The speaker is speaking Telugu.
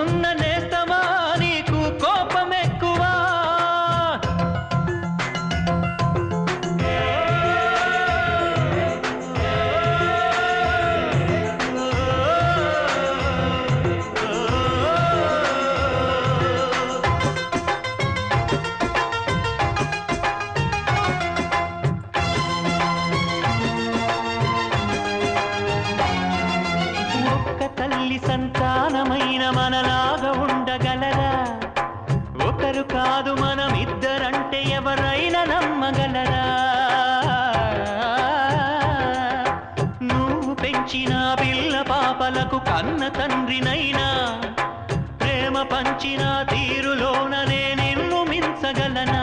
ఉన్న నేస్తమా నీకు కోపం ఎక్కువా తల్లి సంతానమైన మనలాగా ఉండగలరా ఒకరు కాదు మనం ఇద్దరంటే ఎవరైనా నమ్మగలరా నువ్వు పెంచిన పిల్ల పాపలకు కన్న తండ్రినైనా ప్రేమ పంచిన తీరులోననే నిన్ను మించగలనా